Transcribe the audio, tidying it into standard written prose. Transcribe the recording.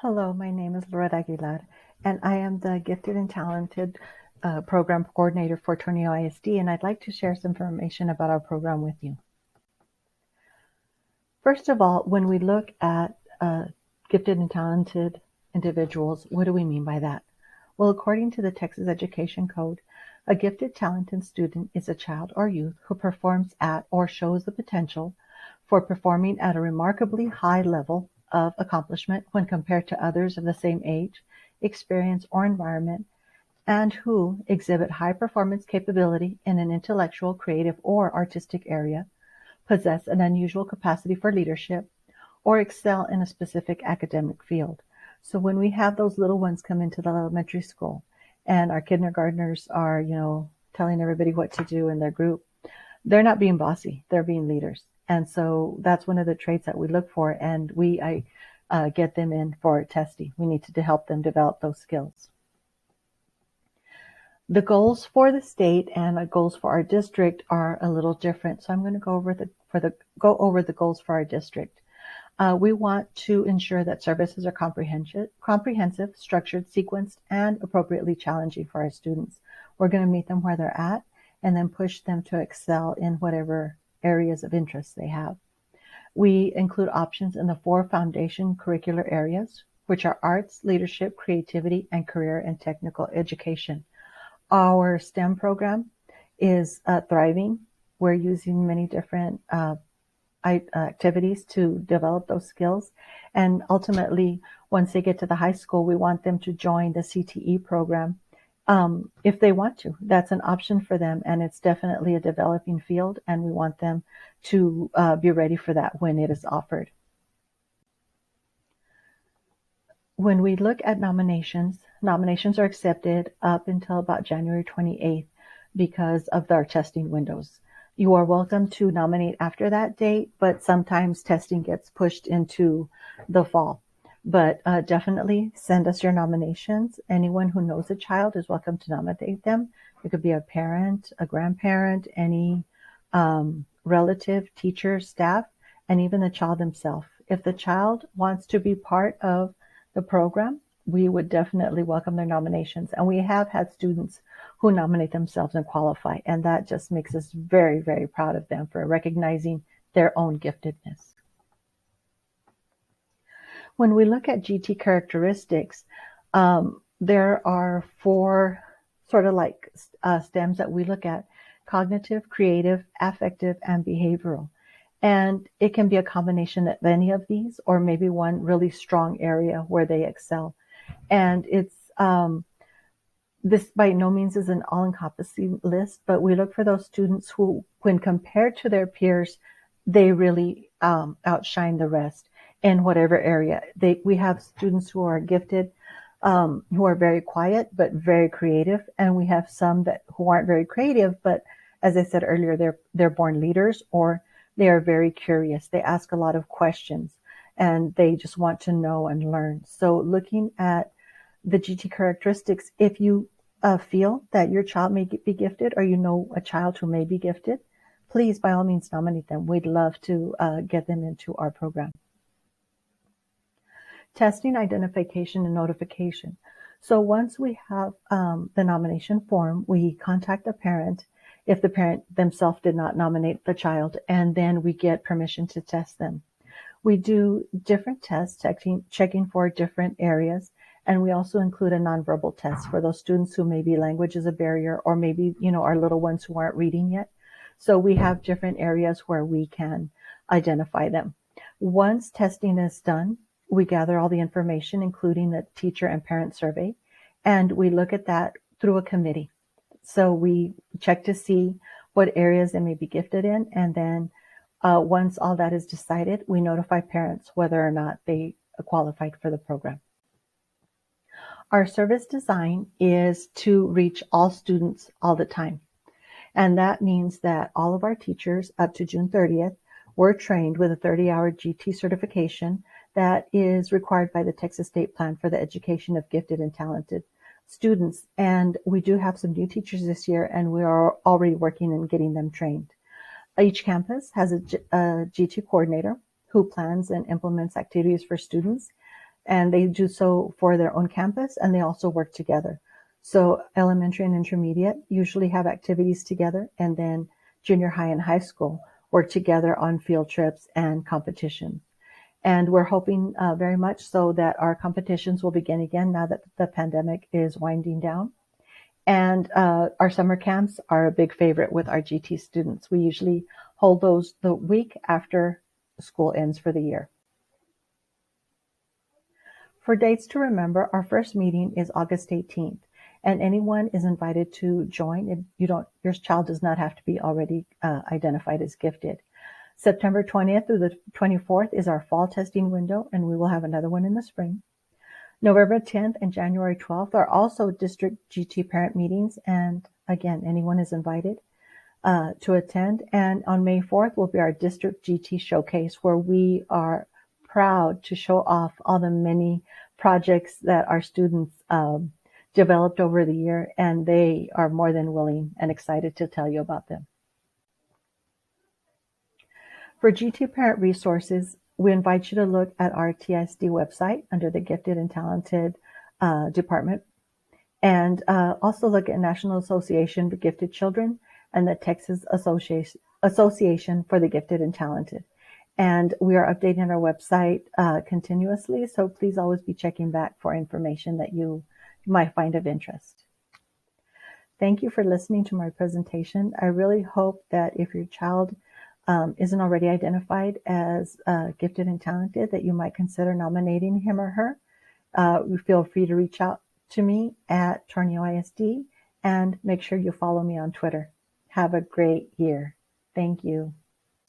Hello, my name is Loretta Aguilar, and I am the Gifted and Talented Program Coordinator for Tornillo ISD, and I'd like to share some information about our program with you. First of all, when we look at gifted and talented individuals, what do we mean by that? Well, according to the Texas Education Code, a gifted, talented student is a child or youth who performs at or shows the potential for performing at a remarkably high level of accomplishment when compared to others of the same age, experience, or environment, and who exhibit high performance capability in an intellectual, creative, or artistic area, possess an unusual capacity for leadership, or excel in a specific academic field. So when we have those little ones come into the elementary school and our kindergartners are, telling everybody what to do in their group, they're not being bossy, they're being leaders. And so that's one of the traits that we look for, and I get them in for testing. We need to help them develop those skills. The goals for the state and the goals for our district are a little different. So I'm going to go over the goals for our district. We want to ensure that services are comprehensive, structured, sequenced, and appropriately challenging for our students. We're going to meet them where they're at and then push them to excel in whatever areas of interest they have. We include options in the 4 foundation curricular areas, which are arts, leadership, creativity, and career and technical education. Our STEM program is thriving. We're using many different activities to develop those skills. And ultimately, once they get to the high school, we want them to join the CTE program if they want to. That's an option for them, and it's definitely a developing field, and we want them to be ready for that when it is offered. When we look at nominations are accepted up until about January 28th because of our testing windows. You are welcome to nominate after that date, but sometimes testing gets pushed into the fall. But definitely send us your nominations. Anyone who knows a child is welcome to nominate them. It could be a parent, a grandparent, any relative, teacher, staff, and even the child himself. If the child wants to be part of the program, we would definitely welcome their nominations. And we have had students who nominate themselves and qualify, and that just makes us very, very proud of them for recognizing their own giftedness. When we look at GT characteristics, there are 4 sort of like stems that we look at: cognitive, creative, affective, and behavioral. And it can be a combination of any of these, or maybe one really strong area where they excel. And it's this by no means is an all-encompassing list, but we look for those students who, when compared to their peers, they really outshine the rest in whatever area. We have students who are gifted, who are very quiet but very creative, and we have some who aren't very creative, but as I said earlier, they're born leaders, or they are very curious. They ask a lot of questions, and they just want to know and learn. So looking at the GT characteristics, if you feel that your child may be gifted, or you know a child who may be gifted, please, by all means, nominate them. We'd love to get them into our program. Testing, identification, and notification. So once we have the nomination form, we contact the parent if the parent themselves did not nominate the child, and then we get permission to test them. We do different tests, checking for different areas, and we also include a nonverbal test for those students who maybe language is a barrier, or maybe, our little ones who aren't reading yet. So we have different areas where we can identify them. Once testing is done, we gather all the information, including the teacher and parent survey, and we look at that through a committee. So we check to see what areas they may be gifted in, and then once all that is decided, we notify parents whether or not they qualified for the program. Our service design is to reach all students all the time. And that means that all of our teachers up to June 30th were trained with a 30-hour GT certification that is required by the Texas State Plan for the Education of Gifted and Talented Students. And we do have some new teachers this year, and we are already working on getting them trained. Each campus has a GT coordinator who plans and implements activities for students. and they do so for their own campus, and they also work together. So elementary and intermediate usually have activities together, and then junior high and high school work together on field trips and competitions. And we're hoping very much so that our competitions will begin again now that the pandemic is winding down. And our summer camps are a big favorite with our GT students. We usually hold those the week after school ends for the year. For dates to remember, our first meeting is August 18th, and anyone is invited to join. Your child does not have to be already identified as gifted. September 20th through the 24th is our fall testing window, and we will have another one in the spring. November 10th and January 12th are also district GT parent meetings, and again, anyone is invited to attend. And on May 4th will be our district GT showcase, where we are proud to show off all the many projects that our students developed over the year, and they are more than willing and excited to tell you about them. For GT parent resources, we invite you to look at our TSD website under the Gifted and Talented department, and also look at National Association for Gifted Children and the Texas Association for the Gifted and Talented. And we are updating our website continuously, so please always be checking back for information that you might find of interest. Thank you for listening to my presentation. I really hope that if your child isn't already identified as gifted and talented, that you might consider nominating him or her. Feel free to reach out to me at Tornillo ISD, and make sure you follow me on Twitter. Have a great year. Thank you.